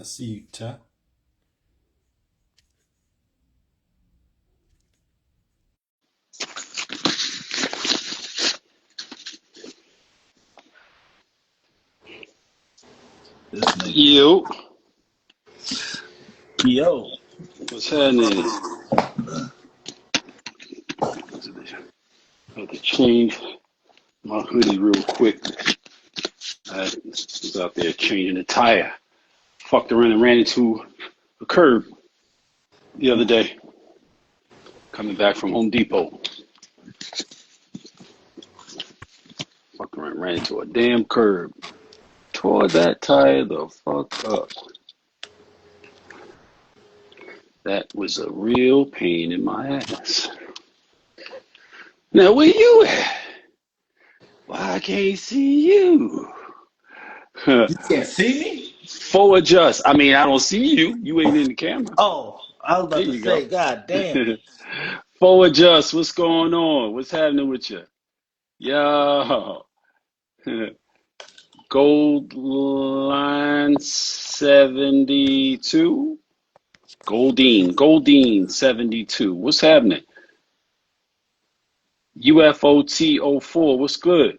I see you, Ty. This nigga. Yo, Yo. what's happening? I had to change my hoodie real quick. I was out there changing the tire. Fucked around and ran into a curb the other day. Coming back from Home Depot. Fucked around and ran into a damn curb. Tore that tire the fuck up. That was a real pain in my ass. Now where you at? Why I can't see you? You can't see me? Full adjust. I mean, I don't see you. You ain't in the camera. Oh, I was There about to you go. say, God damn. Full adjust. What's going on? What's happening with you? Yo. Gold line 72. Goldine 72. What's happening? UFOT04. What's good?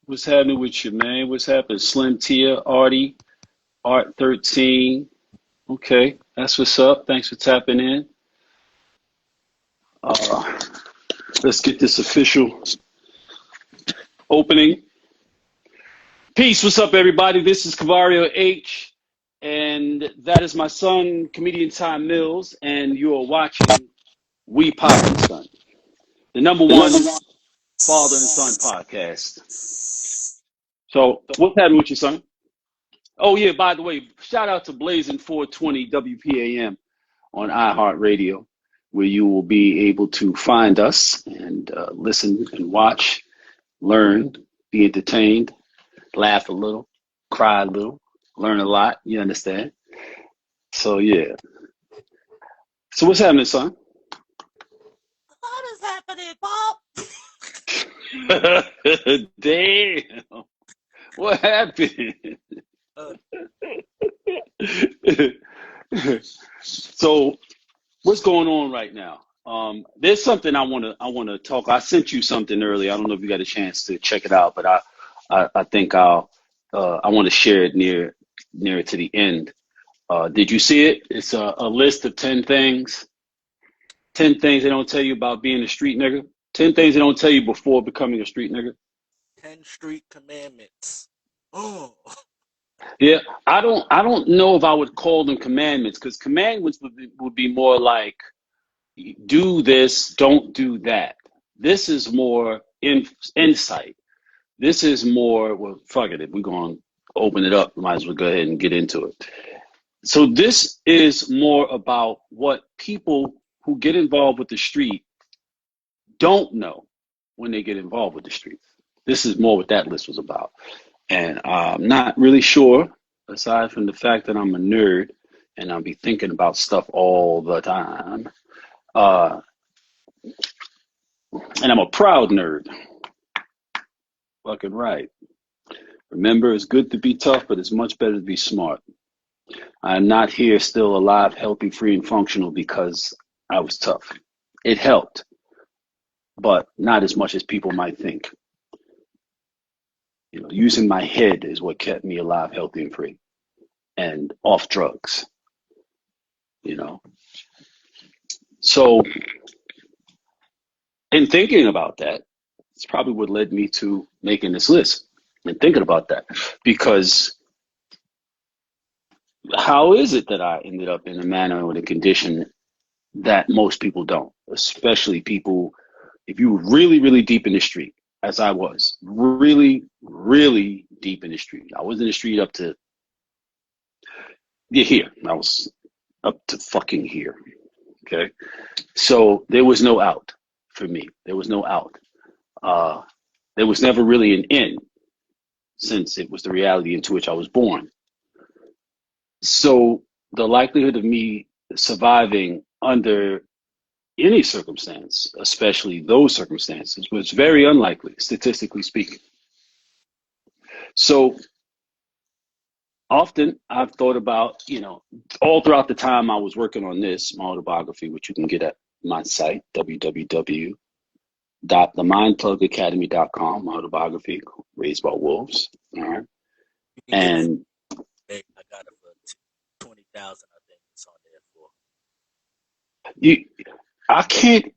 What's happening with you, man? What's happening? Slim Tia, Artie, Art 13. Okay, that's what's up. Thanks for tapping in. Uh, let's get this official opening. Peace. What's up, everybody? This is Cavario H, and that is my son, comedian Ty Mills, and you are watching We Poppin' Son, the number one father and son podcast. So, what's happening with your son? Oh yeah, by the way, shout out to Blazing 420 WPAM on iHeartRadio, where you will be able to find us and listen and watch, learn, be entertained, laugh a little, cry a little, learn a lot. You understand? So yeah. So what's happening, son? What is happening, Bob? Damn. What happened? Uh, So what's going on right now? There's something I wanna talk. I sent you something earlier. I don't know if you got a chance to check it out, but I think I want to share it near to the end. Did you see it? It's a list of 10 things. 10 things they don't tell you about being a street nigga. 10 things they don't tell you before becoming a street nigga. 10 Street Commandments. Oh, Yeah, I don't know if I would call them commandments because commandments would be more like do this, don't do that. This is more insight. This is more, well, fuck it. If we're going to open it up, might as well go ahead and get into it. So this is more about what people who get involved with the street don't know when they get involved with the streets. This is more what that list was about. And I'm not really sure, aside from the fact that I'm a nerd and I'll be thinking about stuff all the time. Uh, and I'm a proud nerd. Fucking right. Remember, it's good to be tough, but it's much better to be smart. I'm not here still alive, healthy, free, and functional because I was tough. It helped, but not as much as people might think. You know, using my head is what kept me alive, healthy, and free, and off drugs. You know, so in thinking about that, it's probably what led me to making this list and thinking about that because how is it that I ended up in a manner or in a condition that most people don't, especially people, if you were really, really deep in the street, as I was, really, really deep in the street. I was in the street up to, yeah, here. I was up to fucking here. Okay. So there was no out for me. There was no out. Uh, there was never really an in since it was the reality into which I was born. So the likelihood of me surviving under any circumstance, especially those circumstances, was very unlikely, statistically speaking. So Often I've thought about, all throughout the time I was working on this, my autobiography, which you can get at my site, www.themindplugacademy.com, my autobiography, Raised by Wolves. All right. You can get it. And Hey, I got it for 20,000. I think it's on there for. you, I can't,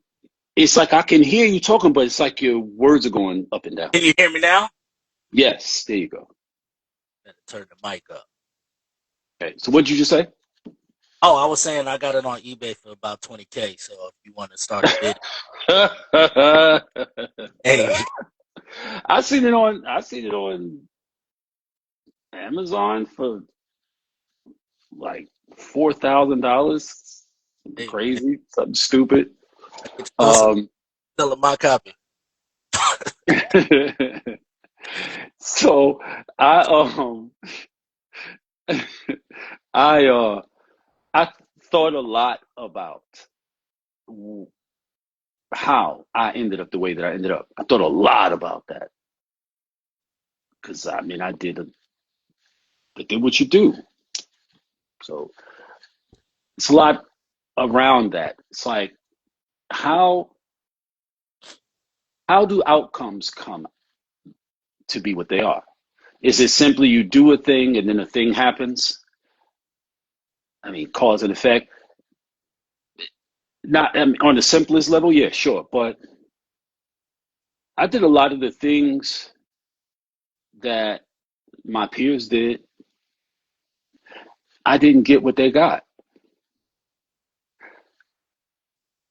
it's like I can hear you talking, but it's like your words are going up and down. Can you hear me now? Yes, there you go. Better turn the mic up. Okay. So what did you just say? Oh, I was saying I got it on eBay for about 20K. So if you want to start a bid, hey, I seen it on Amazon for like $4,000. hey, man, Crazy, something stupid. I get you Um, selling my copy. so I I I thought a lot about how I ended up the way that I ended up. I thought a lot about that because I mean I did what you do. So it's a lot around that. It's like how how do outcomes come to be what they are? Is it simply you do a thing and then a thing happens? I mean, cause and effect. Not on the simplest level, yeah, sure. But I did a lot of the things that my peers did. I didn't get what they got.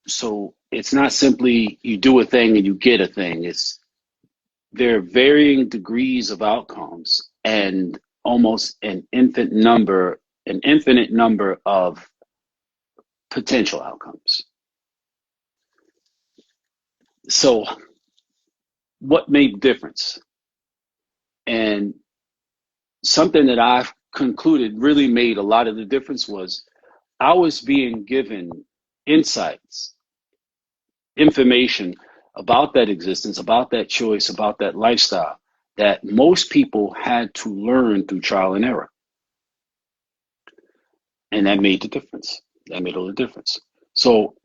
So it's not simply you do a thing and you get a thing. It's there are varying degrees of outcomes and almost an infinite number of potential outcomes. So what made the difference? And something that I've concluded really made a lot of the difference was I was being given insights, information about that existence, about that choice, about that lifestyle that most people had to learn through trial and error. And that made the difference. That made all the difference. So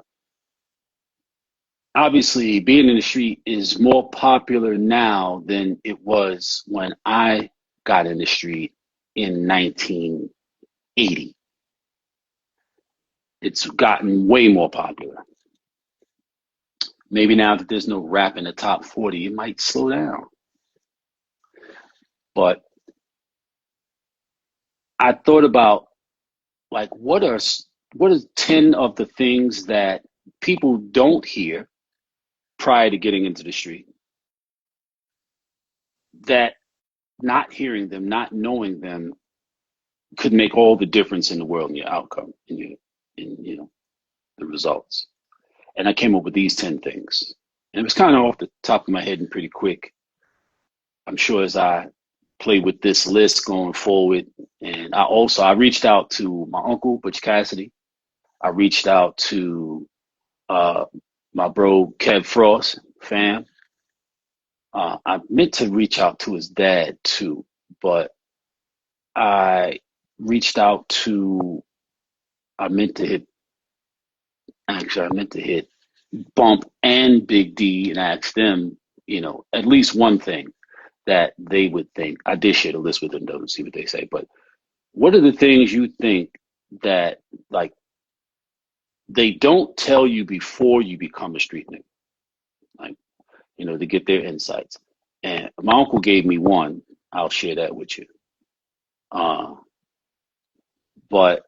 obviously, being in the street is more popular now than it was when I got in the street in 1980. It's gotten way more popular. Maybe now that there's no rap in the top 40, it might slow down. But I thought about like what are 10 of the things that people don't hear prior to getting into the street that not hearing them, not knowing them could make all the difference in the world in your outcome in the results. And I came up with these 10 things. And it was kind of off the top of my head and pretty quick. I'm sure as I play with this list going forward, and I reached out to my uncle, Butch Cassidy. I reached out to uh, my bro, Kev Frost, fam. I meant to reach out to his dad too, but I reached out to, I meant to hit, actually, I meant to hit Bump and Big D and ask them, at least one thing that they would think. I did share the list with them though to see what they say, but what are the things you think that like they don't tell you before you become a street nigga? Like, to get their insights. And my uncle gave me one. I'll share that with you. Uh, but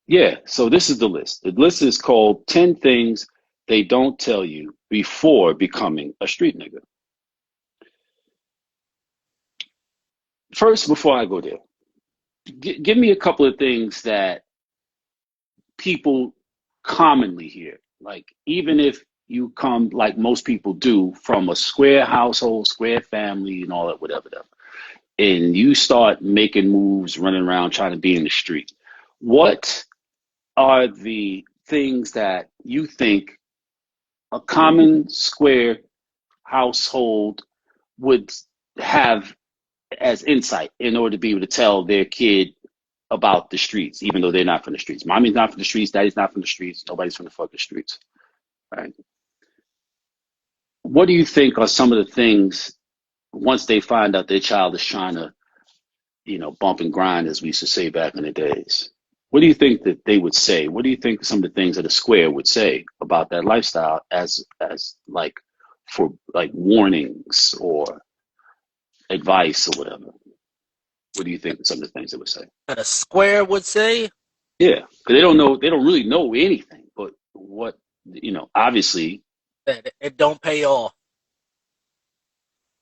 yeah, so this is the list. The list is called 10 Things They Don't Tell You Before Becoming a Street Nigga. First, before I go there, give me a couple of things that people commonly hear. Like, even if you come, like most people do, from a square household, square family, and all that, whatever, and you start making moves, running around, trying to be in the street, what are the things that you think a common square household would have as insight in order to be able to tell their kid about the streets, even though they're not from the streets. Mommy's not from the streets, daddy's not from the streets, nobody's from the fucking streets. Right? What do you think are some of the things once they find out their child is trying to, bump and grind, as we used to say back in the days? What do you think that they would say? What do you think some of the things that a square would say about that lifestyle as like for like warnings or advice or whatever? What do you think some of the things they would say? That a square would say Yeah, because they don't know, they don't really know anything, but obviously, that it don't pay off.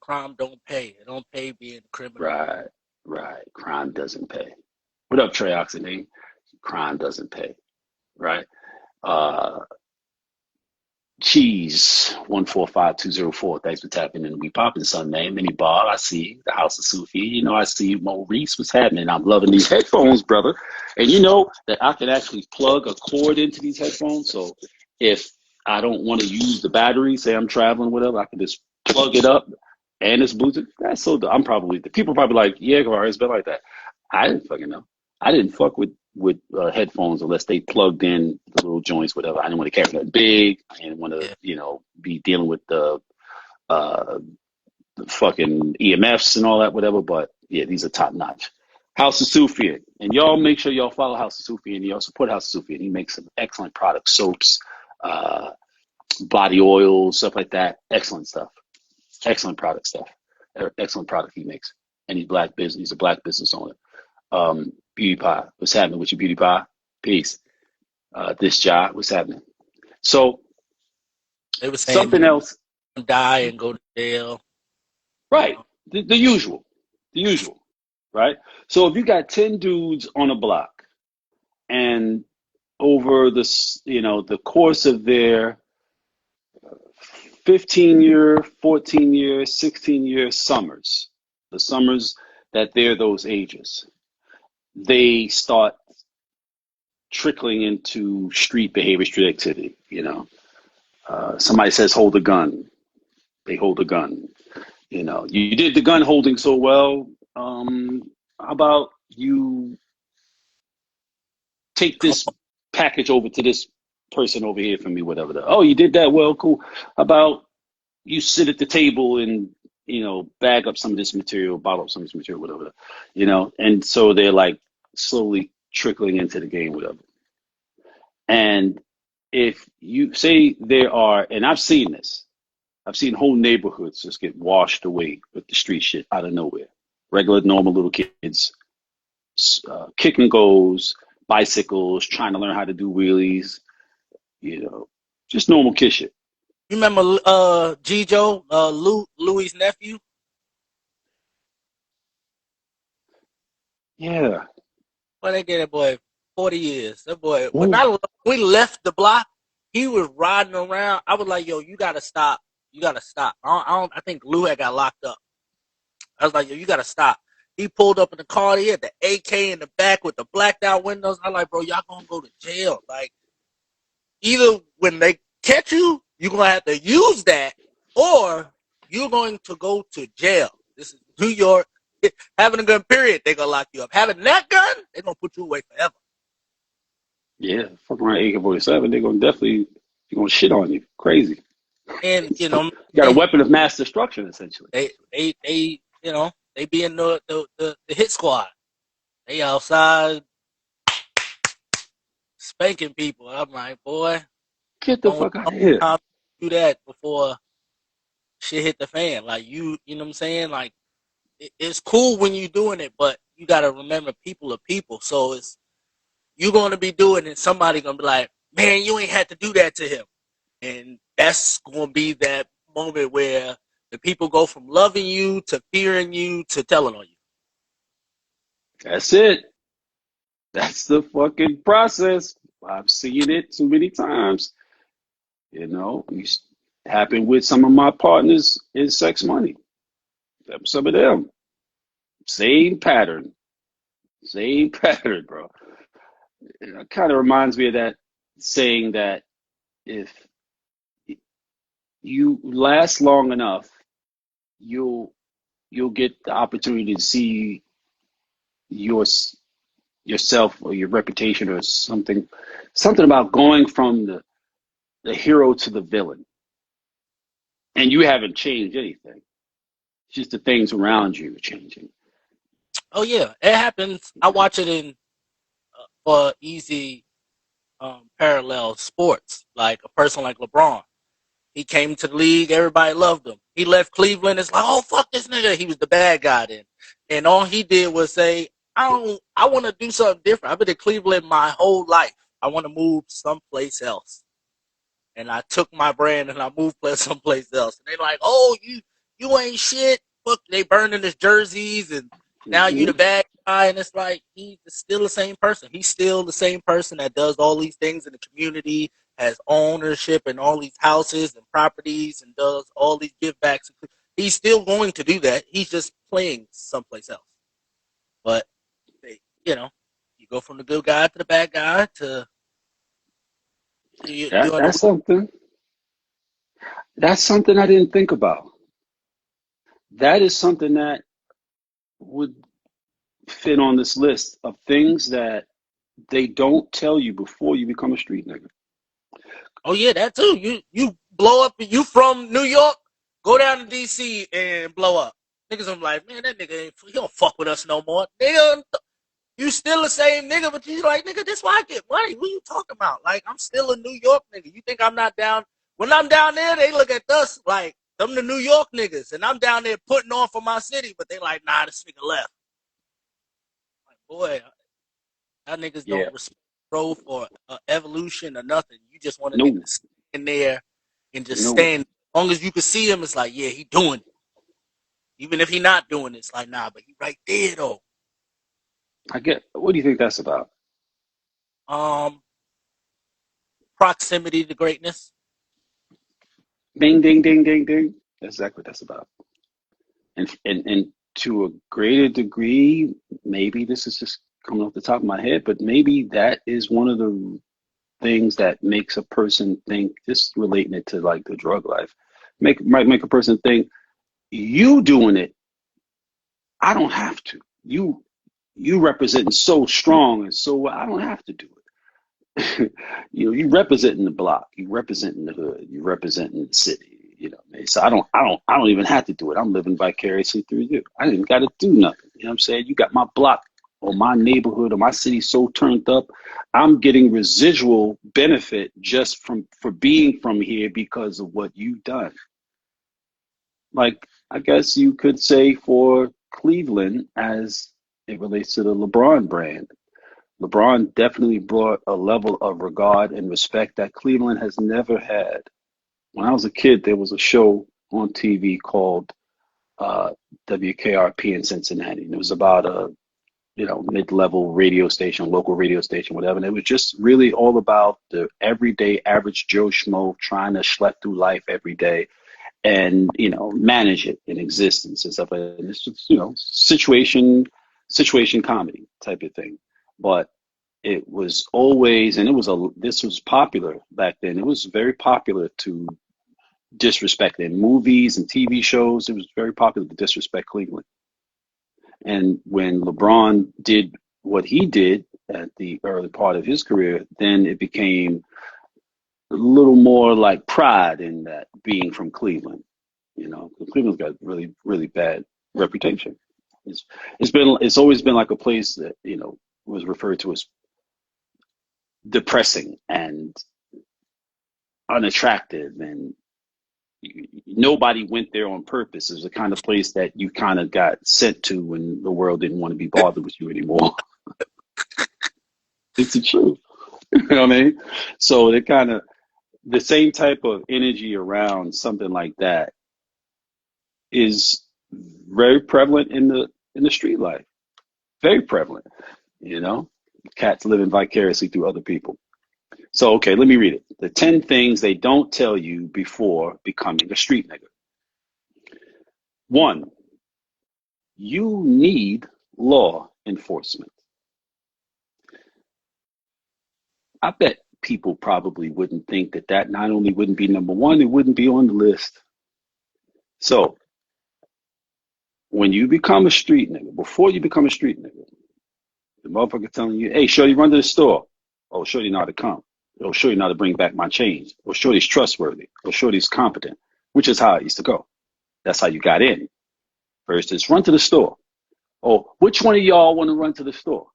Crime don't pay. It don't pay being a criminal. right, right, crime doesn't pay. What up, Trey Oxendine? Crime doesn't pay, right? Uh, Cheese 145204. Thanks for tapping in. We popping Sunday. Mini Bar, I see you. The House of Sufi. I see you. Maurice, what's happening? I'm loving these headphones, brother. And you know that I can actually plug a cord into these headphones. So if I don't want to use the battery, say I'm traveling, whatever, I can just plug it up and it's Bluetooth. That's so. I'm probably the people probably like, yeah, Gavar, it's been like that. I didn't fucking know. I didn't fuck with headphones unless they plugged in the little joints, whatever. I didn't want to carry that big. I didn't want to, be dealing with uh, the fucking EMFs and all that, whatever. But yeah, these are top notch. House of Sufyan. And y'all make sure y'all follow House of Sufyan. Y'all support House of Sufyan. He makes some excellent products, soaps, uh, body oils, stuff like that. Excellent stuff. Excellent product stuff. Excellent product he makes. And he's black business. He's a black business owner. Beauty Pie, what's happening with your Beauty Pie? Peace. This job, what's happening? So They were saying something else, die and go to jail. right? The usual, right? So if you got 10 dudes on a block, and over the course of their 15-year, 14-year, 16-year summers, the summers that they're those ages, they start trickling into street behavior, street activity. Somebody says, hold a gun. They hold a gun. You did the gun holding so well. How about you take this package over to this person over here for me, whatever. Oh, you did that well, cool. How about you sit at the table and, bag up some of this material, bottle up some of this material, whatever. And so they're like slowly trickling into the game, whatever. And if you say there are, and I've seen this, I've seen whole neighborhoods just get washed away with the street shit out of nowhere. Regular, normal little kids, kick and goes, bicycles, trying to learn how to do wheelies, just normal kid shit. You remember Gijo, Louis' nephew? Yeah. Well, they gave that boy 40 years. That boy, when Ooh. we left the block, he was riding around. I was like, yo, you gotta stop. You gotta stop. I think Lou had got locked up. I was like, yo, you gotta stop. He pulled up in the car. He had the AK in the back with the blacked out windows. I'm like, bro, y'all gonna go to jail. Like, either when they catch you, you're gonna have to use that, or you're going to go to jail. This is New York. Having a gun, period, they're gonna lock you up. Having that gun, they're gonna put you away forever. Yeah, fuck around AK-47, they're gonna shit on you. Crazy. And you got a weapon of mass destruction, essentially. They they be in the hit squad. They outside spanking people. I'm like, boy, Get the fuck out of here. Do that before shit hit the fan. Like you know what I'm saying? Like it's cool when you're doing it, but you gotta remember people are people. So you're gonna be doing it, somebody gonna be like, man, you ain't had to do that to him. And that's gonna be that moment where the people go from loving you to fearing you to telling on you. That's it. That's the fucking process. I've seen it too many times. It happened with some of my partners in Sex Money. Some of them. Same pattern. Same pattern, bro. It kind of reminds me of that saying that if you last long enough, you'll you'll get the opportunity to see yourself or your reputation or something about going from the hero to the villain. And you haven't changed anything. It's just the things around you are changing. Oh yeah, it happens. I watch it in for easy parallel sports, like a person like LeBron. He came to the league, everybody loved him. He left Cleveland, it's like, oh fuck this nigga. He was the bad guy then. And all he did was say, I want to do something different. I've been in Cleveland my whole life. I want to move someplace else. And I took my brand and I moved someplace else. And they like, oh, you ain't shit. Fuck, they burning his jerseys and now you Hmm. the bad guy. And it's like, he's still the same person. He's still the same person that does all these things in the community, has ownership in all these houses and properties and does all these give backs. He's still going to do that. He's just playing someplace else. But, you know, you go from the good guy to the bad guy to you're in the That's something. That's something I didn't think about. That is something that would fit on this list of things that they don't tell you before you become a street nigga. Oh yeah, that too. You blow up. You from New York? Go down to DC and blow up. Niggas, I'm like, man, that nigga ain't. He don't fuck with us no more. Nigga, you still the same nigga, but you like, nigga, this why I get money. What you talking about? Like, I'm still a New York nigga. You think I'm not down? When I'm down there, they look at us like them the New York niggas, and I'm down there putting on for my city, but they like, nah, this nigga left. Like, boy, y'all niggas Yeah. don't respect growth or evolution or nothing. You just want a nigga No. to stand there and just No. stand. As long as you can see him, it's like, yeah, he doing it. Even if he not doing it, it's like, nah, but he right there though. I get. What do you think that's about? Um, Proximity to greatness. Ding, ding, ding, ding, ding. That's exactly what that's about. And to a greater degree, maybe this is just coming off the top of my head, but maybe that is one of the things that makes a person think, just relating it to like the drug life, might make a person think, you doing it, I don't have to. You representing so strong and so I don't have to do it. You representing the block, you representing the hood, you representing the city. So I don't even have to do it. I'm living vicariously through you. I didn't got to do nothing. You know what I'm saying? You got my block or my neighborhood or my city so turned up. I'm getting residual benefit just for being from here because of what you've done. Like, I guess you could say for Cleveland as it relates to the LeBron brand. LeBron definitely brought a level of regard and respect that Cleveland has never had. When I was a kid, there was a show on TV called WKRP in Cincinnati. And it was about a mid-level radio station, local radio station, whatever. And it was just really all about the everyday average Joe Schmo trying to schlep through life every day and manage it in existence and stuff like that. And it's just situation comedy type of thing. But it was always, and this was popular back then. It was very popular to disrespect in movies and TV shows. It was very popular to disrespect Cleveland. And when LeBron did what he did at the early part of his career, then it became a little more like pride in that being from Cleveland. Cleveland's got really, really bad reputation. It's always been like a place that was referred to as depressing and unattractive, and nobody went there on purpose. It was the kind of place that you kind of got sent to when the world didn't want to be bothered with you anymore. It's the truth. You know what I mean? So the same type of energy around something like that is very prevalent in the street life. Very prevalent. Cats living vicariously through other people. So, okay, let me read it. The 10 things they don't tell you before becoming a street nigga. 1, you need law enforcement. I bet people probably wouldn't think that not only wouldn't be number one, it wouldn't be on the list. So, when you become a street nigga, before you become a street nigga, the motherfucker telling you, hey, shorty, run to the store. Oh, shorty know how to come. Oh, shorty know how to bring back my change. Or shorty's trustworthy. Or shorty's competent, which is how it used to go. That's how you got in. First is run to the store. Oh, which one of y'all want to run to the store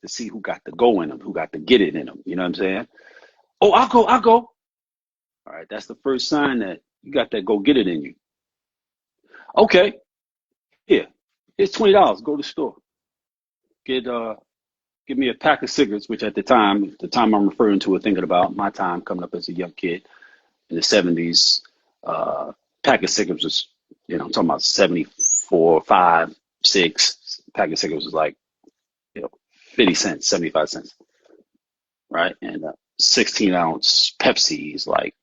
to see who got the go in them, who got the get it in them? You know what I'm saying? Oh, I'll go. All right, that's the first sign that you got that go get it in you. Okay, here, here's $20. Go to the store. Give me a pack of cigarettes, which at the time I'm referring to or thinking about, my time coming up as a young kid in the 70s, pack of cigarettes was, I'm talking about 74, 5, 6. Pack of cigarettes was like, 50 cents, 75 cents, right? And 16-ounce Pepsi is like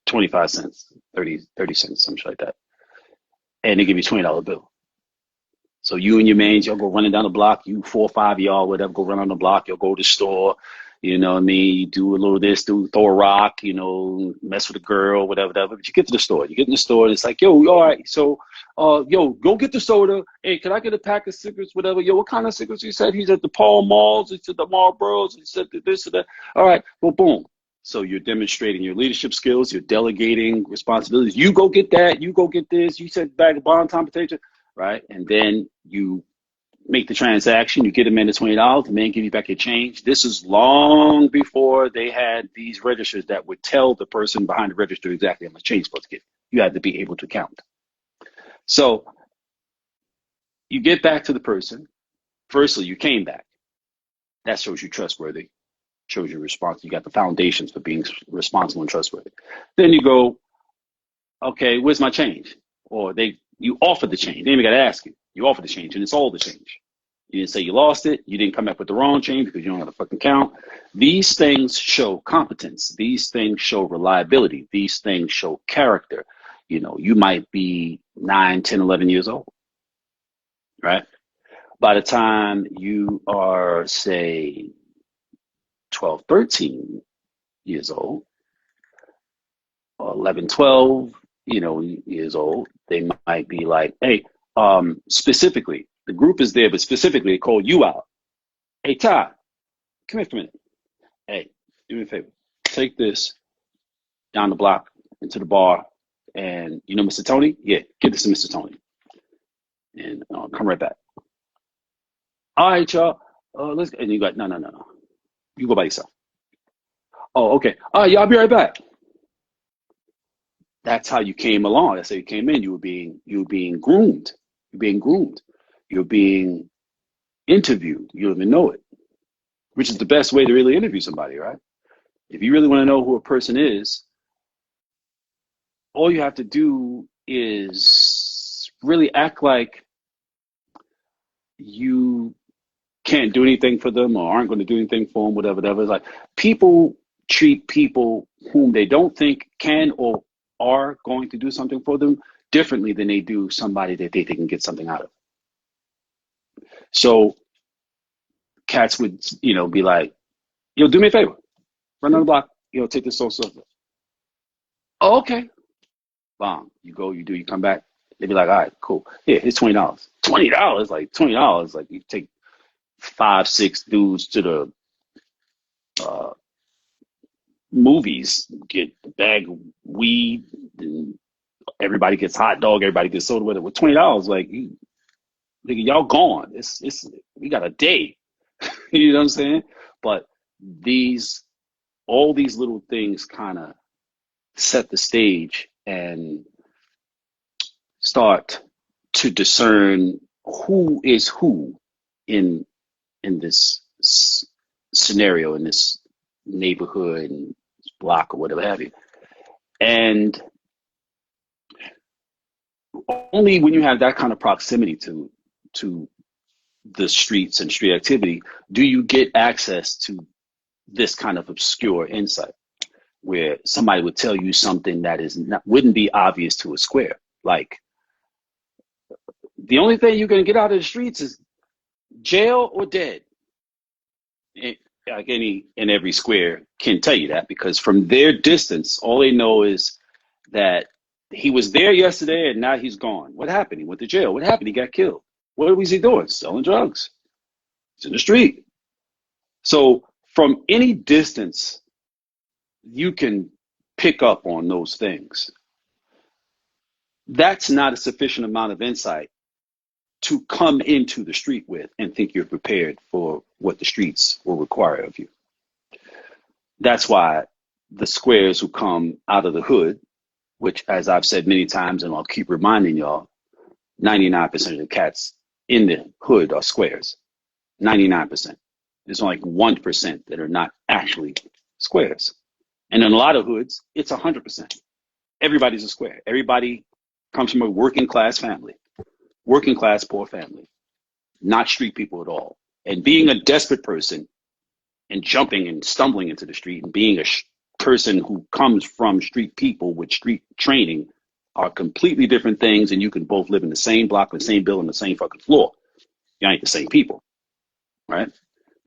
25 cents, 30 cents, something like that. And they give you $20 bill. So you and your mans, y'all go running down the block, you 4 or 5 of y'all, whatever, go run on the block, y'all go to the store, you know what I mean? You do a little this, throw a rock, mess with a girl, whatever. But you get to the store. You get in the store, and it's like, yo, all right, so, go get the soda. Hey, can I get a pack of cigarettes, whatever? Yo, what kind of cigarettes? He said he's at the Pall Malls, he said the Marlboros, he said this or that. All right, well, boom. So you're demonstrating your leadership skills, you're delegating responsibilities. You go get that, you go get this, you said bag of Bonton potato, right? And then you make the transaction, you get a man the $20, the man give you back your change. This is long before they had these registers that would tell the person behind the register exactly how much change you're supposed to get. You had to be able to count. So you get back to the person. Firstly, you came back. That shows you trustworthy, shows you responsible. You got the foundations for being responsible and trustworthy. Then you go, okay, where's my change? Or you offer the change. They even got to ask you. You offer the change, and it's all the change. You didn't say you lost it. You didn't come back with the wrong change because you don't have a fucking count. These things show competence. These things show reliability. These things show character. You might be 9, 10, 11 years old, right? By the time you are, say, 12, 13 years old, or 11, 12, years old, they might be like, hey, specifically, the group is there, but specifically they call you out. Hey, Ty, come here for a minute. Hey, do me a favor. Take this down the block into the bar, and Mr. Tony? Yeah, give this to Mr. Tony. And come right back. All right, y'all. Let's. And you got no. You go by yourself. Oh, okay. All right, y'all. I'll be right back. That's how you came along. That's how you came in. You were being groomed. You're being groomed. You're being interviewed. You don't even know it, which is the best way to really interview somebody, right? If you really want to know who a person is, all you have to do is really act like you can't do anything for them or aren't going to do anything for them, whatever. It's like people treat people whom they don't think can or are going to do something for them differently than they do somebody that they think can get something out of. So cats would, be like, yo, do me a favor, run on the block, take this so. Oh, okay. Bomb. You go, you do, you come back. They'd be like, all right, cool. Here, here's $20. $20, like $20. Like you take 5, 6 dudes to the movies, get a bag of weed, and everybody gets hot dog, everybody gets soda with it. With $20, like nigga, y'all gone. It's we got a day. You know what I'm saying? But all these little things kind of set the stage and start to discern who is who in this scenario, in this neighborhood and block or whatever have you. And only when you have that kind of proximity to the streets and street activity do you get access to this kind of obscure insight, where somebody would tell you something that wouldn't be obvious to a square. Like, the only thing you're going to get out of the streets is jail or dead. Like any and every square can tell you that, because from their distance, all they know is that He was there yesterday and now he's gone. What happened? He went to jail. What happened? He got killed. What was he doing? Selling drugs. He's in the street. So from any distance, you can pick up on those things. That's not a sufficient amount of insight to come into the street with and think you're prepared for what the streets will require of you. That's why the squares who come out of the hood, which, as I've said many times, and I'll keep reminding y'all, 99% of the cats in the hood are squares. 99%. There's only like 1% that are not actually squares. And in a lot of hoods, it's 100%. Everybody's a square. Everybody comes from a working class family, working class poor family, not street people at all. And being a desperate person and jumping and stumbling into the street and being a person who comes from street people with street training are completely different things. And you can both live in the same block, the same building, the same fucking floor. You ain't the same people, right?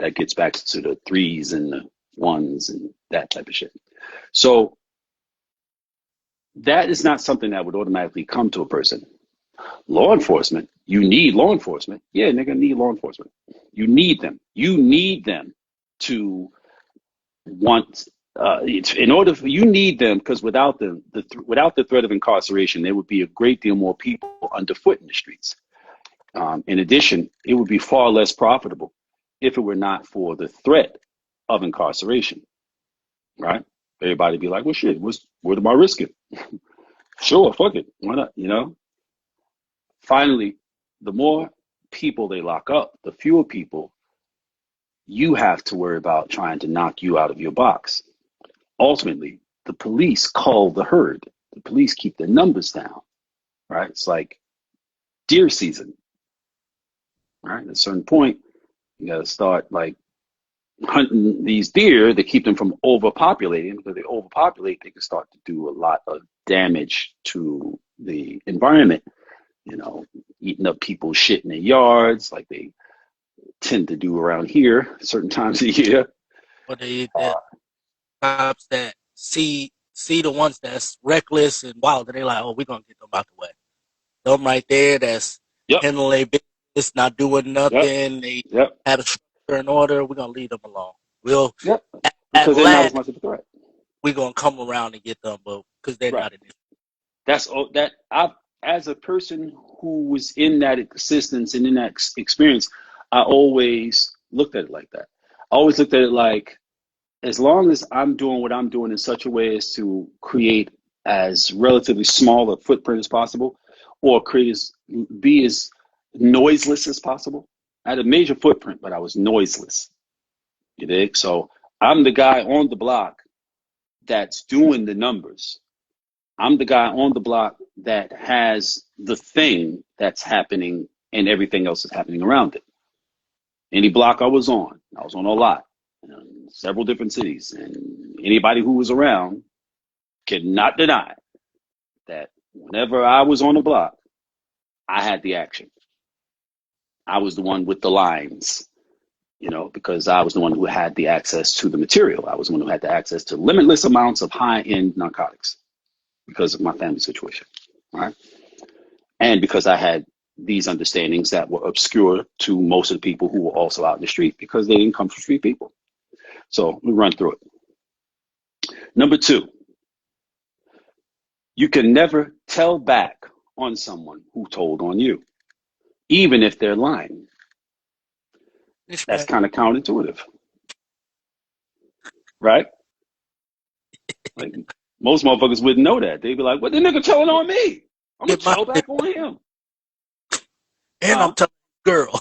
That gets back to the threes and the ones and that type of shit. So that is not something that would automatically come to a person. Law enforcement, you need law enforcement. Yeah, nigga, need law enforcement. You need them. You need them to want. In order for you need them because without them, without the threat of incarceration, there would be a great deal more people underfoot in the streets. In addition, it would be far less profitable if it were not for the threat of incarceration. Right? Everybody be like, well, shit, what am I risking? Sure, fuck it. Why not? You know? Finally, the more people they lock up, the fewer people you have to worry about trying to knock you out of your box. Ultimately, the police call the herd. The police keep the numbers down, right? It's like deer season, right? At a certain point, you got to start like hunting these deer to keep them from overpopulating. Because they overpopulate, they can start to do a lot of damage to the environment. You know, eating up people's shit in their yards, like they tend to do around here certain times of the year. But the cops that see the ones that's reckless and wild, and they like, oh, we're gonna get them out the way. Them right there, that's handling their business, not doing nothing. They have a structure and order. We're gonna leave them alone. We'll because they're not as much of a threat. We're gonna come around and get them, but because they're not in it. That's that. As a person who was in that existence and in that experience, I always looked at it like that. I always looked at it like, as long as I'm doing what I'm doing in such a way as to create as relatively small a footprint as possible, or be as noiseless as possible. I had a major footprint, but I was noiseless. You dig? So I'm the guy on the block that's doing the numbers. I'm the guy on the block that has the thing that's happening and everything else is happening around it. Any block I was on a lot, several different cities, and anybody who was around cannot deny that whenever I was on the block, I had the action. I was the one with the lines, because I was the one who had the access to the material. I was the one who had the access to limitless amounts of high-end narcotics because of my family situation, right? And because I had these understandings that were obscure to most of the people who were also out in the street because they didn't come from street people. So we run through it. Number 2, you can never tell back on someone who told on you, even if they're lying. That's kind of counterintuitive, right? Like most motherfuckers wouldn't know that. They'd be like, "What the nigga telling on me? I'm gonna tell back on him." And I'm telling the girl,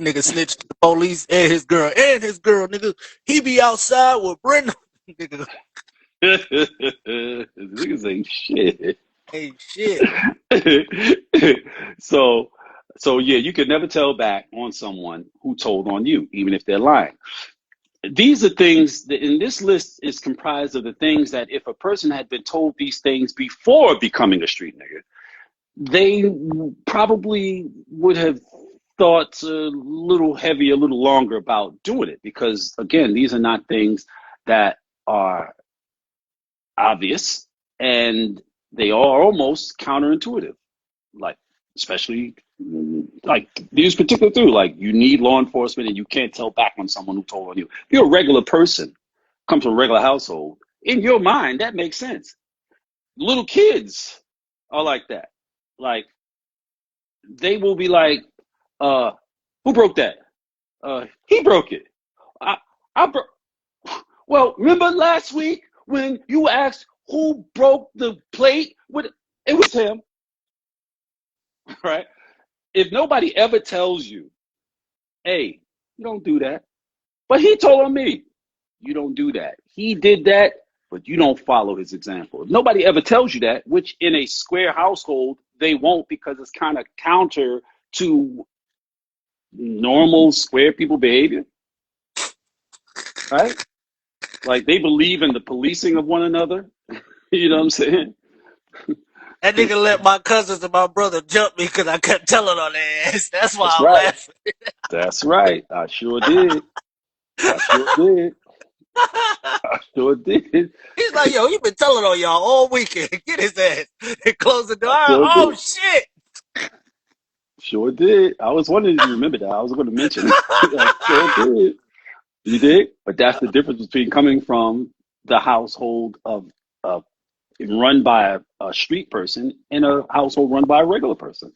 nigga snitched to the police and his girl, nigga. He be outside with Brenda, nigga. Niggas ain't shit. Ain't shit. So yeah, you can never tell back on someone who told on you, even if they're lying. These are things that in this list is comprised of the things that if a person had been told these things before becoming a street nigga, they probably would have thought a little heavy, a little longer about doing it. Because again, these are not things that are obvious. And they are almost counterintuitive. Like, especially like these particular through, like you need law enforcement and you can't tell back on someone who told on you. If you're a regular person, comes from a regular household, in your mind, that makes sense. Little kids are like that. Like, they will be like, who broke that? He broke it. I broke. Well, remember last week when you asked who broke the plate? It was him, right? If nobody ever tells you, hey, you don't do that. But he told on me, you don't do that. He did that, but you don't follow his example. If nobody ever tells you that, which in a square household, they won't, because it's kind of counter to normal square people behavior, right? Like, they believe in the policing of one another. You know what I'm saying? That nigga let my cousins and my brother jump me because I kept telling on their ass. That's why That's I'm right. laughing. That's right. I sure did. I sure did. I sure did. He's like, yo, you been telling on y'all all weekend. Get his ass and close the door. I sure Oh, did. shit. Sure did. I was wondering if you remember that. I was going to mention it. I sure did. You did? But that's the difference between coming from the household of run by a street person and a household run by a regular person.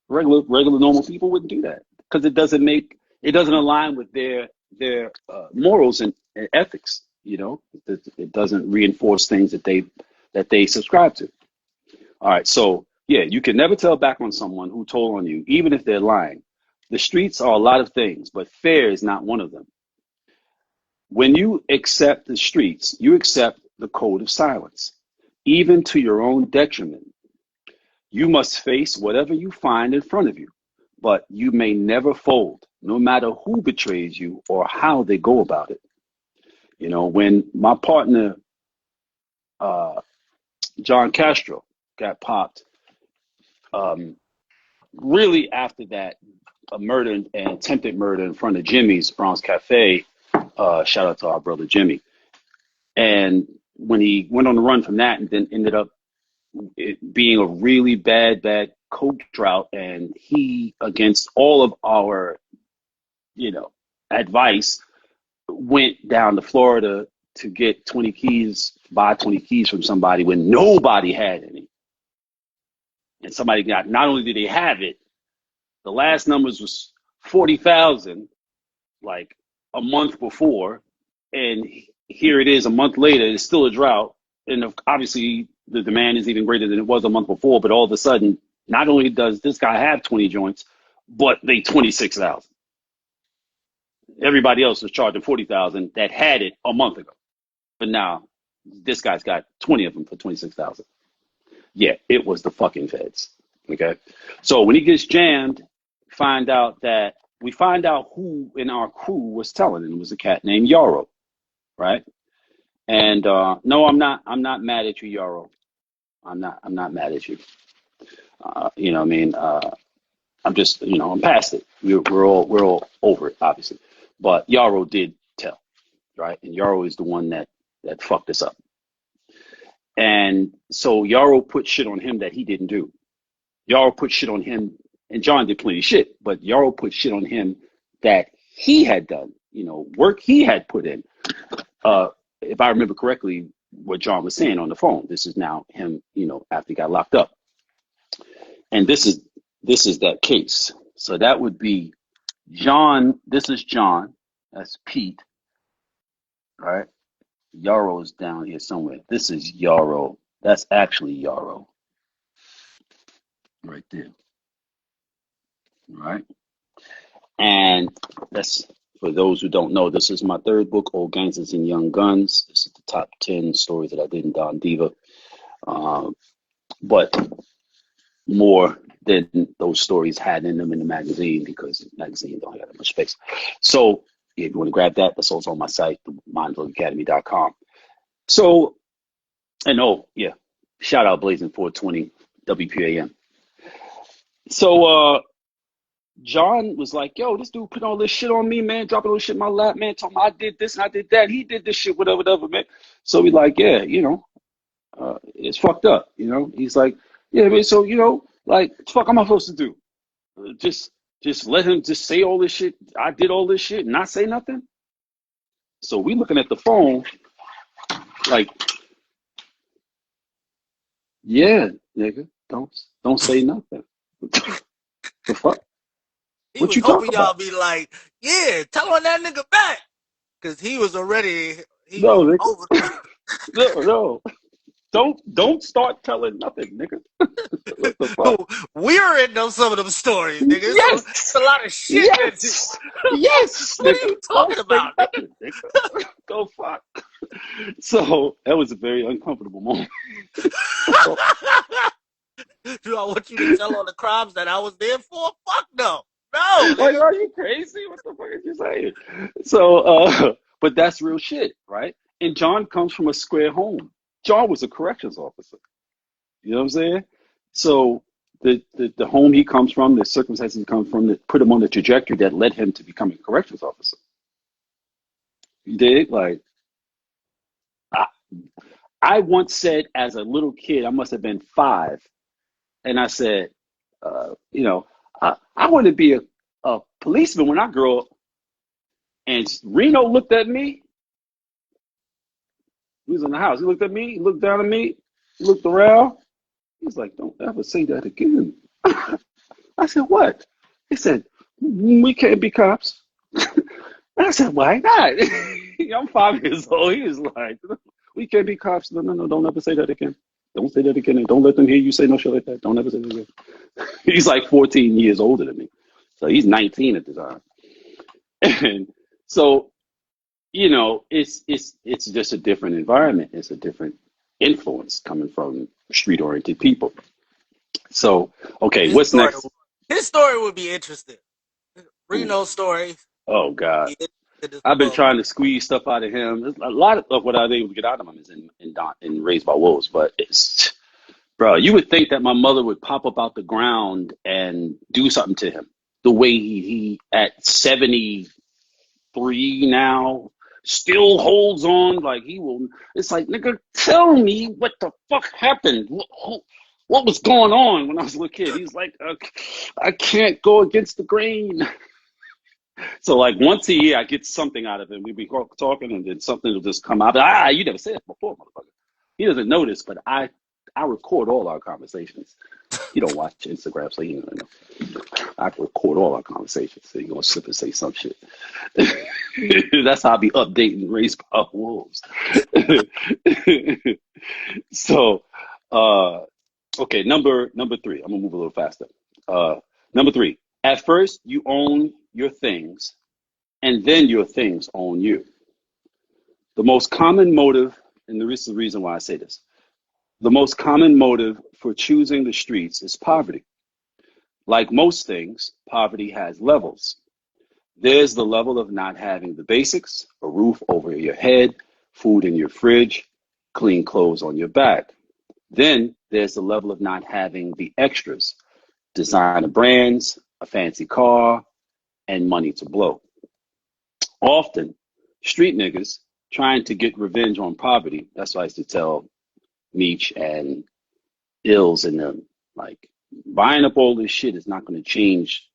Regular normal people wouldn't do that because it doesn't align with their morals and ethics. You know, it doesn't reinforce things that they subscribe to. All right, so yeah, you can never tell back on someone who told on you, even if they're lying. The streets are a lot of things, but fair is not one of them. When you accept the streets, you accept the code of silence, even to your own detriment. You must face whatever you find in front of you, but you may never fold, no matter who betrays you or how they go about it. You know, when my partner, John Castro, got popped, really after that, a murder and attempted murder in front of Jimmy's Bronx Cafe, shout out to our brother Jimmy. And when he went on the run from that and then ended up it being a really bad coke drought, and he, against all of our, advice, went down to Florida to get 20 keys, buy 20 keys from somebody when nobody had any. And somebody got, not only did they have it, the last numbers was 40,000, like a month before. And here it is a month later, it's still a drought. And obviously the demand is even greater than it was a month before. But all of a sudden, not only does this guy have 20 joints, but they 26,000. Everybody else was charging 40,000 that had it a month ago. But now this guy's got 20 of them for 26,000. Yeah, it was the fucking feds. Okay. So when he gets jammed, we find out who in our crew was telling, and it was a cat named Yarrow, right? And no, I'm not mad at you, Yarrow. I'm not mad at you. You know what I mean? I'm just, I'm past it. We're all over it, obviously. But Yarrow did tell, right? And Yarrow is the one that fucked us up. And so Yarrow put shit on him that he didn't do. Yarrow put shit on him, and John did plenty of shit, but Yarrow put shit on him that he had done, work he had put in. If I remember correctly, what John was saying on the phone, this is now him, after he got locked up. And this is that case. So that would be John. This is John. That's Pete. Right? Yarrow is down here somewhere. This is Yarrow. That's actually Yarrow. Right there. Right? And that's, for those who don't know, this is my third book, Old Gangsters and Young Guns. This is the top 10 stories that I did in Don Diva. But more than those stories had in them in the magazine, because the magazine don't have that much space. So if you want to grab that, that's also on my site, mindfulacademy.com. So, and shout out Blazing 420 WPAM. So John was like, yo, this dude put all this shit on me, man, dropping all this shit in my lap, man, talking about I did this and I did that, he did this shit, whatever, man. So we like, yeah, It's fucked up, you know. He's like, yeah, man. So you know, like, fuck, am I supposed to do? Just let him just say all this shit. I did all this shit and not say nothing. So we looking at the phone, like, yeah, nigga, don't say nothing. The fuck? He What was you talk hoping y'all about? be like, yeah, tell on that nigga back. Cause he was No, nigga. over. No. Don't start telling nothing, nigga. What the fuck? We're in some of them stories, nigga. It's Yes, a lot of shit that. yes, yes, What are nigga. you Don't talking say about, nigga? nothing, nigga. Go fuck. So that was a very uncomfortable moment. So, Do I want you to tell on the crimes that I was there for? Fuck no. No, like, nigga. are you crazy? What the fuck are you saying? So, but that's real shit, right? And John comes from a square home. John was a corrections officer. You know what I'm saying? So the home he comes from, the circumstances he comes from, that put him on the trajectory that led him to becoming a corrections officer. You did? Like, I, I once said as a little kid, I must have been 5, and I said, you know, I want to be a policeman when I grow up. And Reno looked at me. He was in the house. He looked at me. He looked down at me. He looked around. He was like, "Don't ever say that again." I said, "What?" He said, "We can't be cops." I said, "Why not?" I'm 5 years old. He was like, "We can't be cops." No, no, no. Don't ever say that again. Don't say that again. And don't let them hear you say no shit like that. Don't ever say that again. He's like 14 years older than me. So he's 19 at the time. And so, you know, it's just a different environment. It's a different influence coming from street oriented people. So, okay, His what's story, next? his story would be interesting. Ooh, Reno's story oh would God. be interesting as I've been fuck. trying to squeeze stuff out of him. A lot of what I was able to get out of him is in Raised by Wolves, but it's, bro, you would think that my mother would pop up out the ground and do something to him. The way he at 73 now still holds on, like he will. It's like, nigga, tell me what the fuck happened. What was going on when I was a little kid? He's like, I can't go against the grain. So like once a year, I get something out of him. We be talking, and then something will just come out. You never said it before, motherfucker. He doesn't notice, but I record all our conversations. He don't watch Instagram, so he don't know. I record all our conversations, so he gonna slip and say some shit. That's how I be updating Raised by Wolves. So, uh, okay, number 3. I'm gonna move a little faster. Uh, Number 3. At first, you own your things, and then your things own you. The most common motive, and this is the reason why I say this, the most common motive for choosing the streets is poverty. Like most things, poverty has levels. There's the level of not having the basics, a roof over your head, food in your fridge, clean clothes on your back. Then there's the level of not having the extras, designer brands, a fancy car, and money to blow. Often, street niggas trying to get revenge on poverty. That's what I used to tell Meech and Ills and them. Like, buying up all this shit is not going to change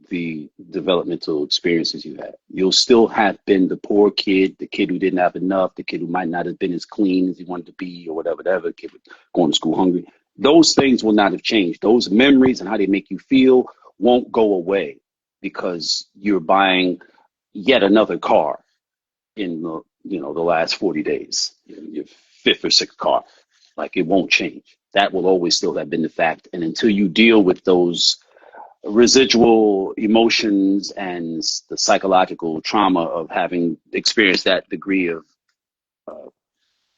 the developmental experiences you had. You'll still have been the poor kid, the kid who didn't have enough, the kid who might not have been as clean as he wanted to be, or whatever, kid going to school hungry. Those things will not have changed. Those memories and how they make you feel won't go away because you're buying yet another car in the last 40 days, your fifth or sixth car. Like, it won't change. That will always still have been the fact. And until you deal with those residual emotions and the psychological trauma of having experienced that degree of uh,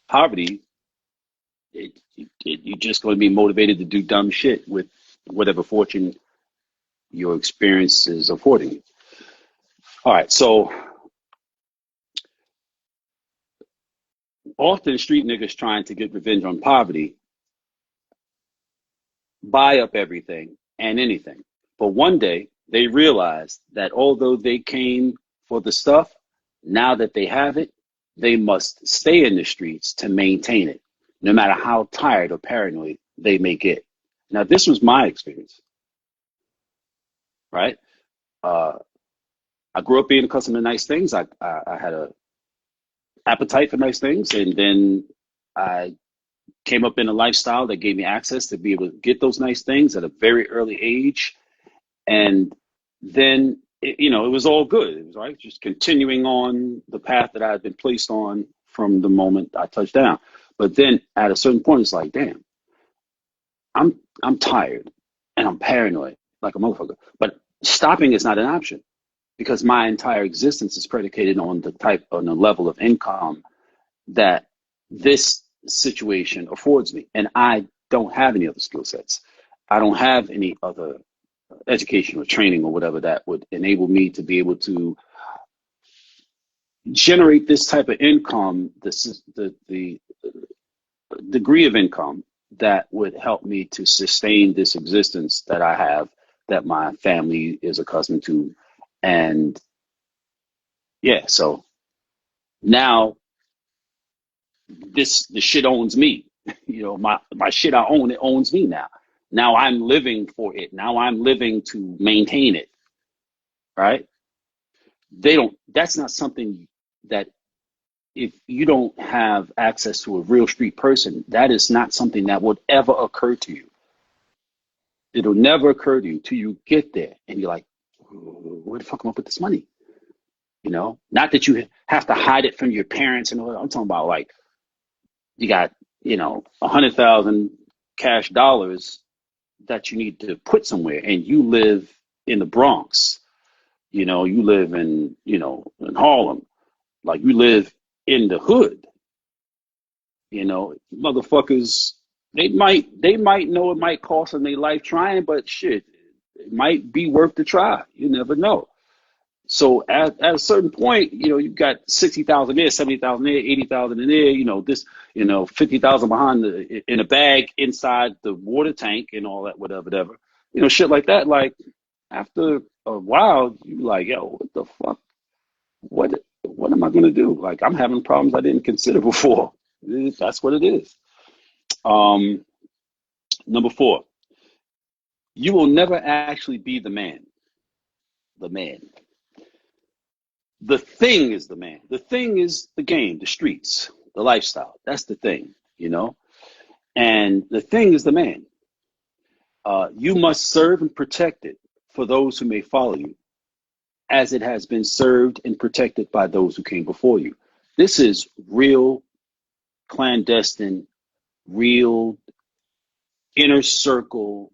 poverty, you're just going to be motivated to do dumb shit with whatever fortune your experience is affording you. All right, so often street niggas trying to get revenge on poverty buy up everything and anything. But one day they realized that although they came for the stuff, now that they have it, they must stay in the streets to maintain it. no matter how tired or paranoid they may get. Now, this was my experience, right? Uh, I grew up being accustomed to nice things. I had a appetite for nice things, and then I came up in a lifestyle that gave me access to be able to get those nice things at a very early age. And then, it was all good. It was right, just continuing on the path that I had been placed on from the moment I touched down. But then at a certain point, it's like, damn, I'm tired and I'm paranoid like a motherfucker. But stopping is not an option because my entire existence is predicated on the level of income that this situation affords me. And I don't have any other skill sets. I don't have any other education or training or whatever that would enable me to be able to generate this type of income, the degree of income that would help me to sustain this existence that I have, that my family is accustomed to. And yeah, so now the shit owns me. My shit I own, it owns me now. Now I'm living for it. Now I'm living to maintain it. Right? That's not something that, if you don't have access to a real street person, that is not something that would ever occur to you. It'll never occur to you till you get there and you're like, where the fuck am I put this money? Not that you have to hide it from your parents and all that. I'm talking about like you got, 100,000 cash dollars that you need to put somewhere, and you live in the Bronx. You live in Harlem, like you live in the hood. Motherfuckers, they might know it might cost them their life trying, but shit, it might be worth the try. You never know. So at a certain point, you've got 60,000 there, 70,000 there, 80,000 in there, 50,000 in a bag inside the water tank and all that, whatever, shit like that. Like after a while, you like, yo, what the fuck? What am I going to do? Like I'm having problems I didn't consider before. That's what it is. Number 4, you will never actually be the man. The man. The thing is the man. The thing is the game, the streets, the lifestyle. That's the thing, And the thing is the man. You must serve and protect it for those who may follow you, as it has been served and protected by those who came before you. This is real clandestine, real inner circle,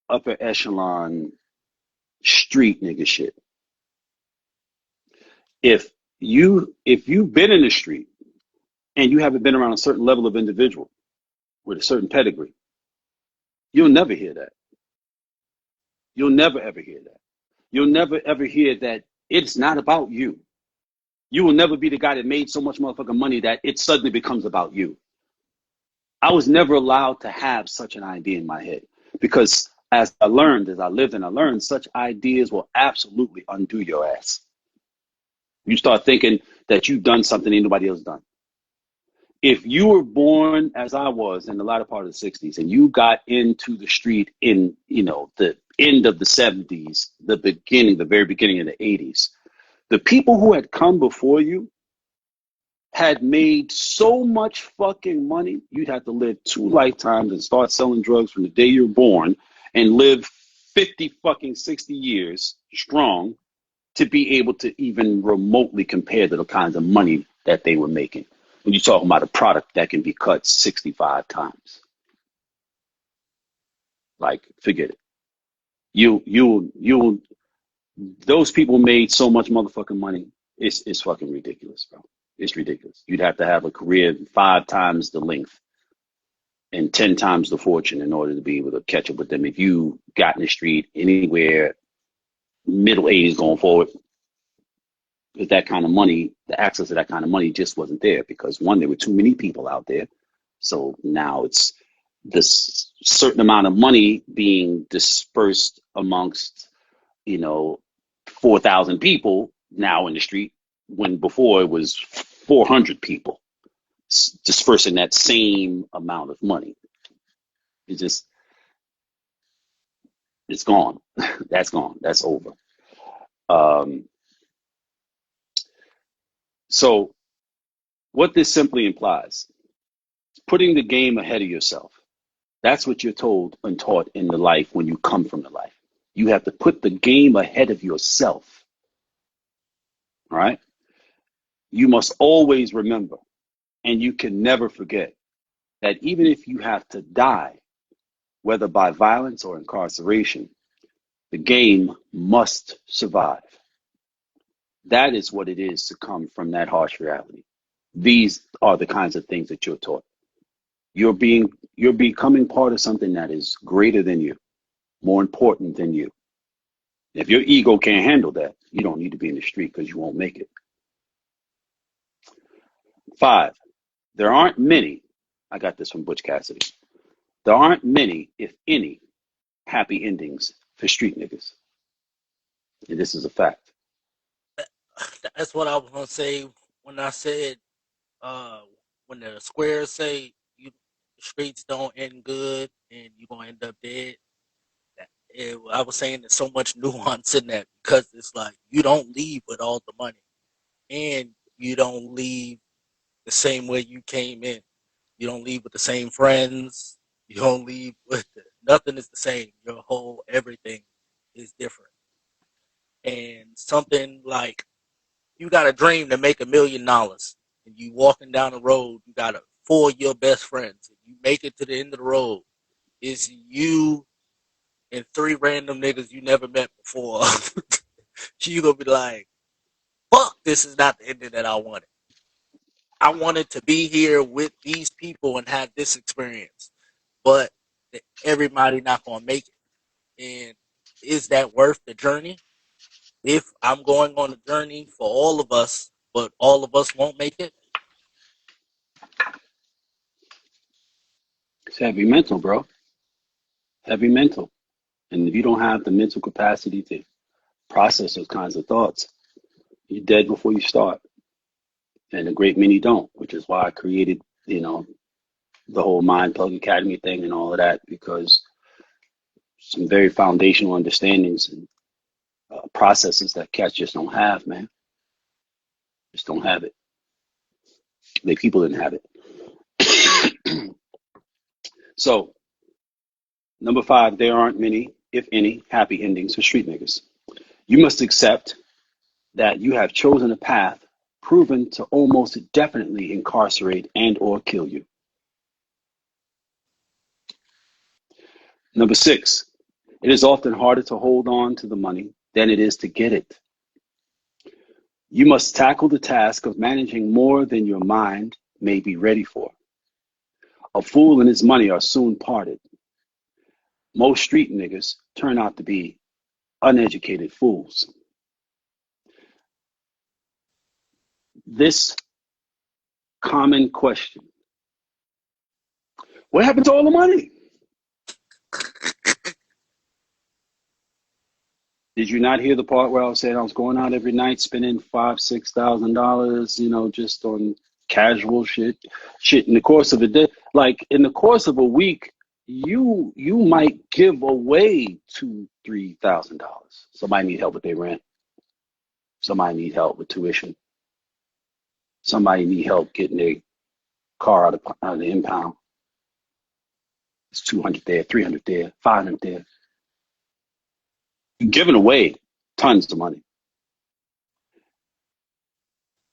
upper echelon, street nigga shit. If you've been in the street and you haven't been around a certain level of individual with a certain pedigree, you'll never hear that. You'll never ever hear that. You'll never ever hear that it's not about you. You will never be the guy that made so much motherfucking money that it suddenly becomes about you. I was never allowed to have such an idea in my head because as I lived and I learned, such ideas will absolutely undo your ass. You start thinking that you've done something anybody else done. If you were born as I was in the latter part of the 60s and you got into the street in, the end of the 70s, the very beginning of the 80s, the people who had come before you had made so much fucking money, you'd have to live 2 lifetimes and start selling drugs from the day you were born and live 60 years strong to be able to even remotely compare to the kinds of money that they were making. When you're talking about a product that can be cut 65 times. Like, forget it. Those people made so much motherfucking money. It's fucking ridiculous, bro. It's ridiculous. You'd have to have a career 5 times the length and 10 times the fortune in order to be able to catch up with them. If you got in the street anywhere middle 80s going forward, with that kind of money, the access to that kind of money just wasn't there because one, there were too many people out there. So now it's this certain amount of money being dispersed amongst, 4,000 people now in the street when before it was 400 people. dispersing that same amount of money. It's gone. That's gone. That's over. Um, so what this simply implies, putting the game ahead of yourself. That's what you're told and taught in the life when you come from the life. You have to put the game ahead of yourself. All right. You must always remember, and you can never forget, that even if you have to die, whether by violence or incarceration, the game must survive. That is what it is to come from that harsh reality. These are the kinds of things that you're taught. You're becoming part of something that is greater than you, more important than you. If your ego can't handle that, you don't need to be in the street because you won't make it. 5, there aren't many, I got this from Butch Cassidy, there aren't many, if any, happy endings for street niggas. And this is a fact. That's what I was gonna say when I said uh, when the squares say you the streets don't end good and you're gonna end up dead. I was saying there's so much nuance in that because it's like you don't leave with all the money and you don't leave the same way you came in. You don't leave with the same friends. You don't leave with nothing is the same. Your whole everything is different. And something like you got a dream to make $1,000,000 and you walking down the road, you got 4 of your best friends. And you make it to the end of the road. It's you and 3 random niggas you never met before. You gonna be like, fuck, this is not the ending that I wanted. I wanted to be here with these people and have this experience. But everybody not gonna make it. And is that worth the journey? If I'm going on a journey for all of us, but all of us won't make it, It's heavy mental, bro. Heavy mental. And if you don't have the mental capacity to process those kinds of thoughts, you're dead before you start. And a great many don't, which is why I created, the whole Mind Plug Academy thing and all of that, because some very foundational understandings and processes that cats just don't have, man. Just don't have it. They people didn't have it. So, number 5, there aren't many, if any, happy endings for street niggas. You must accept that you have chosen a path proven to almost definitely incarcerate and or kill you. Number 6, it is often harder to hold on to the money than it is to get it. You must tackle the task of managing more than your mind may be ready for. A fool and his money are soon parted. Most street niggas turn out to be uneducated fools. This common question: what happened to all the money? Did you not hear the part where I was saying I was going out every night spending $5,000-6,000, just on casual shit in the course of a day? Like in the course of a week, you might give away $2,000-3,000. Somebody need help with their rent. Somebody need help with tuition. Somebody need help getting their car out of the impound. It's 200 there, 300 there, 500 there. You're giving away tons of money.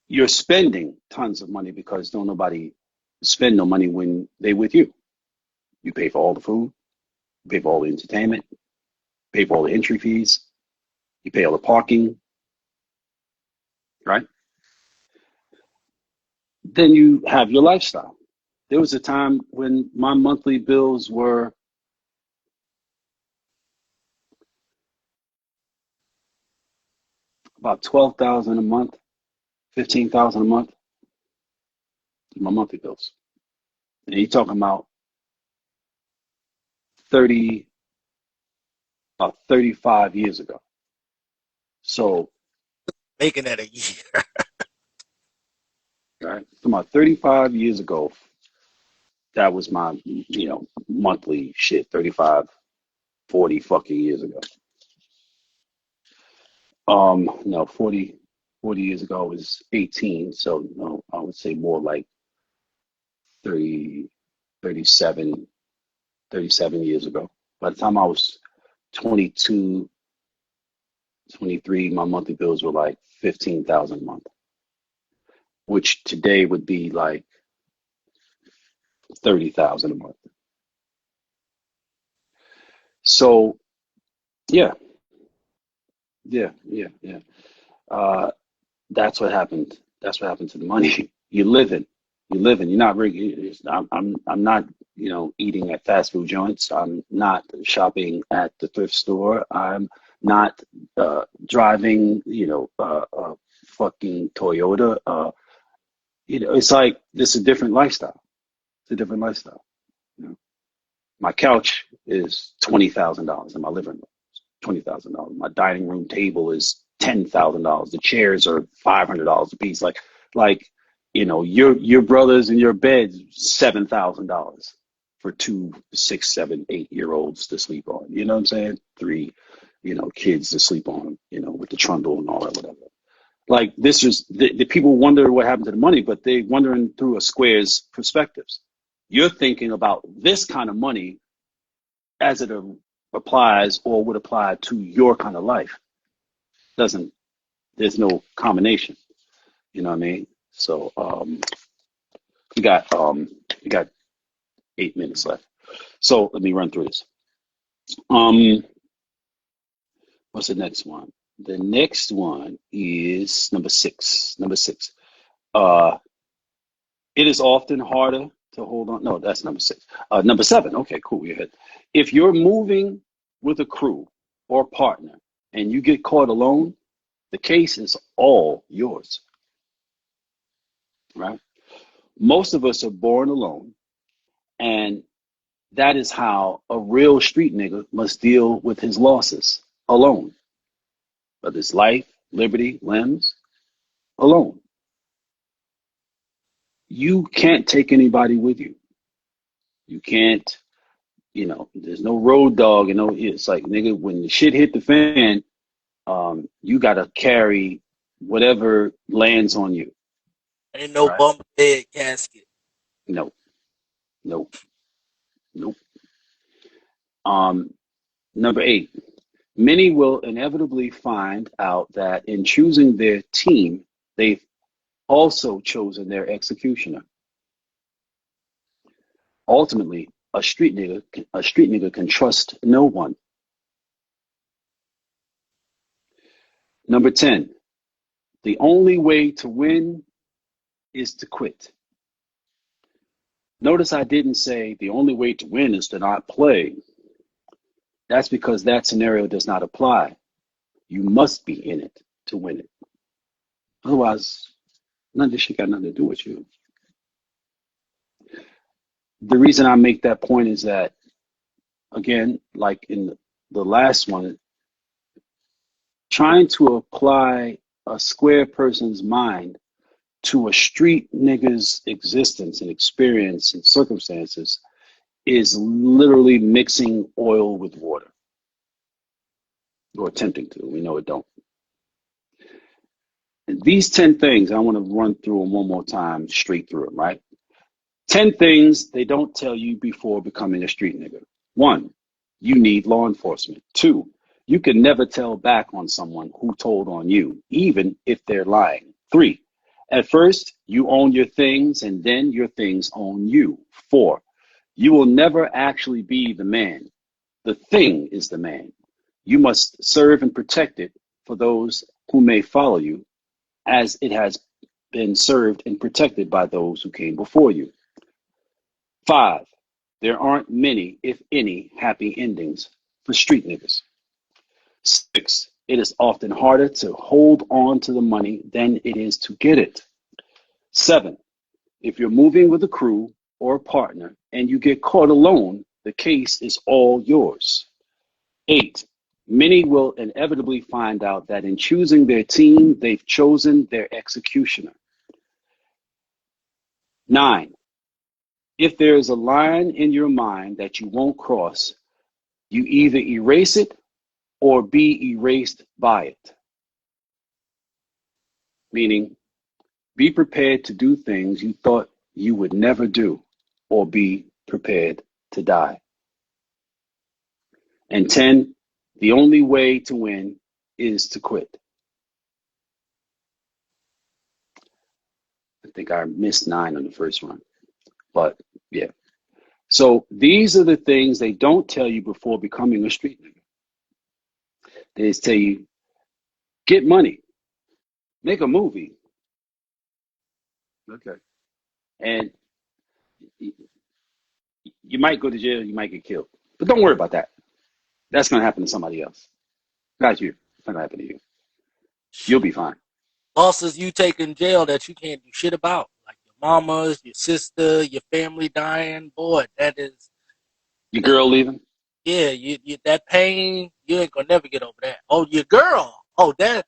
You're spending tons of money because don't nobody spend no money when they with you. You pay for all the food, you pay for all the entertainment, you pay for all the entry fees, you pay all the parking, right? Then you have your lifestyle. There was a time when my monthly bills were about 12,000 a month, 15,000 a month. My monthly bills. And you're talking about 35 years ago. So, making that a year. right, talking about 35 years ago. That was my, monthly shit. 35, 40 fucking years ago. No, 40 years ago I was 18. So no, I would say more like 30, 37 years ago. By the time I was 22, 23, my monthly bills were like 15,000 a month, which today would be like 30,000 a month. So yeah, yeah. Uh, that's what happened. That's what happened to the money. You're living. You're not really. I'm not. Eating at fast food joints. I'm not shopping at the thrift store. I'm not driving. Fucking Toyota. It's like this is a different lifestyle. It's a different lifestyle. My couch is $20,000 in my living room. $20,000. My dining room table is $10,000. The chairs are $500 a piece. Your brothers and your beds $7,000 for 2, 6, 7, 8-year-olds to sleep on. You know what I'm saying? 3, kids to sleep on. With the trundle and all that, whatever. Like this is the people wonder what happened to the money, but they wondering through a square's perspectives. You're thinking about this kind of money as it applies or would apply to your kind of life. There's no combination. You know what I mean? So we got 8 minutes left. So let me run through this. What's the next one? The next one is number 6. Number 6. It is often harder to hold on. No, that's number 6. Number 7. Okay, cool. You're ahead. If you're moving with a crew or partner and you get caught alone, the case is all yours. Right? Most of us are born alone, and that is how a real street nigga must deal with his losses, alone. Whether it's life, liberty, limbs, alone. You can't take anybody with you. You can't, there's no road dog, it's like, nigga, when the shit hit the fan, you gotta carry whatever lands on you. Ain't no right? bump dead casket. Nope. Number 8, many will inevitably find out that in choosing their team, they've also chosen their executioner. Ultimately, a street nigga can trust no one. Number 10, the only way to win is to quit. Notice I didn't say the only way to win is to not play. That's because that scenario does not apply. You must be in it to win it. Otherwise, none of this shit got nothing to do with you. The reason I make that point is that, again, like in the last one, trying to apply a square person's mind to a street nigga's existence and experience and circumstances is literally mixing oil with water. Or attempting to. We know it don't. And these 10 things, I want to run through them one more time, straight through them, right? 10 things they don't tell you before becoming a street nigga. 1, you need law enforcement. 2, you can never tell back on someone who told on you, even if they're lying. 3, at first, you own your things and then your things own you. 4, you will never actually be the man. The thing is the man. You must serve and protect it for those who may follow you, as it has been served and protected by those who came before you. 5, there aren't many, if any, happy endings for street niggas. 6, it is often harder to hold on to the money than it is to get it. 7, if you're moving with a crew or a partner and you get caught alone, the case is all yours. 8, many will inevitably find out that in choosing their team, they've chosen their executioner. 9, if there is a line in your mind that you won't cross, you either erase it or be erased by it. Meaning, be prepared to do things you thought you would never do, or be prepared to die. And 10, the only way to win is to quit. I think I missed 9 on the first one, but yeah. So these are the things they don't tell you before becoming a street nigga. They just tell you, get money, make a movie. Okay. And you might go to jail, you might get killed. But don't worry about that. That's going to happen to somebody else. Not you. It's not going to happen to you. You'll be fine. Bosses you take in jail that you can't do shit about. Like your mamas, your sister, your family dying. Boy, that is... Your girl leaving? Yeah, you that pain, you ain't gonna never get over that. Oh, your girl. Oh, that's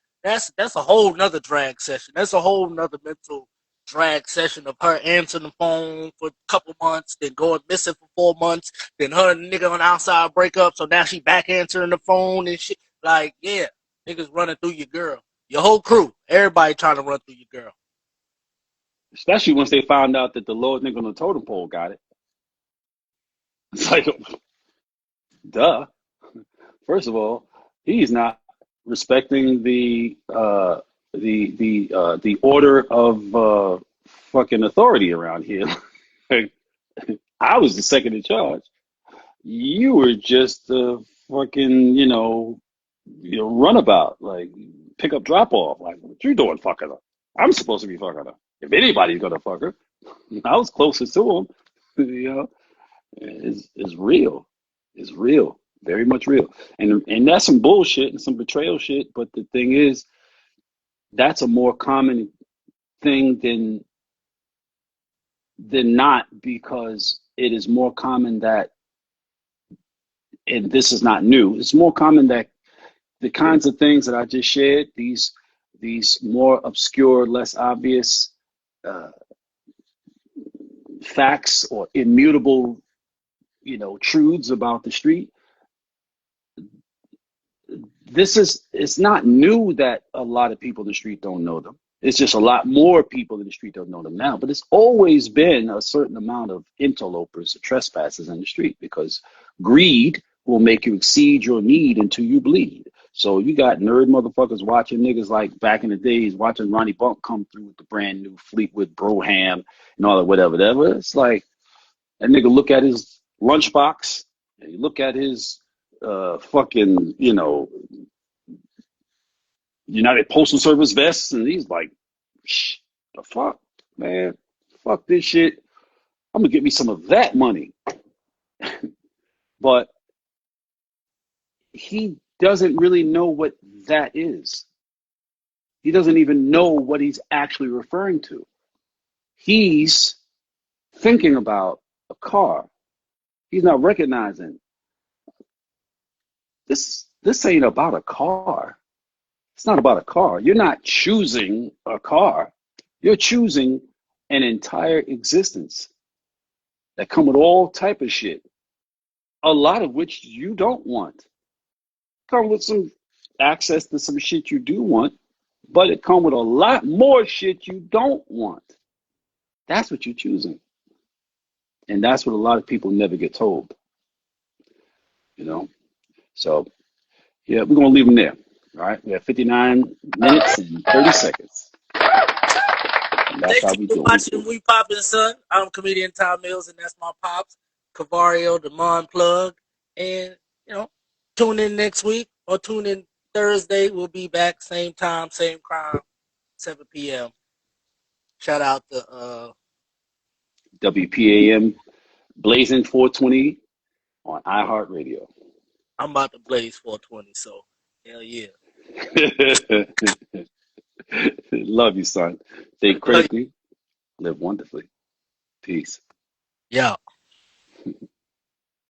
a whole nother drag session. That's a whole nother mental drag session of her answering the phone for a couple months, then going missing for 4 months, then her and the nigga on the outside break up, so now she back answering the phone and shit. Like, yeah, niggas running through your girl. Your whole crew, everybody trying to run through your girl. Especially once they found out that the lowest nigga on the totem pole got it. It's like, duh. First of all, he's not respecting the order of fucking authority around here. I was the second in charge. You were just a fucking, runabout, like pick up, drop off. Like, what you doing, fucking her? I'm supposed to be fucking her. If anybody's gonna fuck her, I was closest to him. It's real. It's real. Very much real. And that's some bullshit and some betrayal shit. But the thing is, that's a more common thing than not, because it is more common that, and this is not new, it's more common that the kinds of things that I just shared, these more obscure, less obvious facts or immutable, truths about the street, it's not new that a lot of people in the street don't know them. It's just a lot more people in the street don't know them now. But it's always been a certain amount of interlopers or trespassers in the street, because greed will make you exceed your need until you bleed. So you got nerd motherfuckers watching niggas like back in the days, watching Ronnie Bunk come through with the brand new Fleetwood Broham and all that, whatever. It's like that nigga look at his lunchbox and you look at his fucking, United Postal Service vests, and he's like, the fuck, man, fuck this shit. I'm gonna get me some of that money. But he doesn't really know what that is. He doesn't even know what he's actually referring to. He's thinking about a car. He's not recognizing this ain't about a car. It's not about a car. You're not choosing a car. You're choosing an entire existence that come with all type of shit, a lot of which you don't want. Come with some access to some shit you do want, but it come with a lot more shit you don't want. That's what you're choosing. And that's what a lot of people never get told. So, yeah, we're going to leave them there. All right, we have 59 minutes and 30 seconds. And that's how Thank we you for do watching We Poppin' Son. I'm comedian Ty Mills, and that's my pops, Cavario, the Mon Plug. And, tune in next week or tune in Thursday. We'll be back, same time, same crime, 7 p.m. Shout out to WPAM Blazing 420 on iHeartRadio. I'm about to blaze 420, so hell yeah. Love you, son. Think critically, live wonderfully. Peace. Yeah.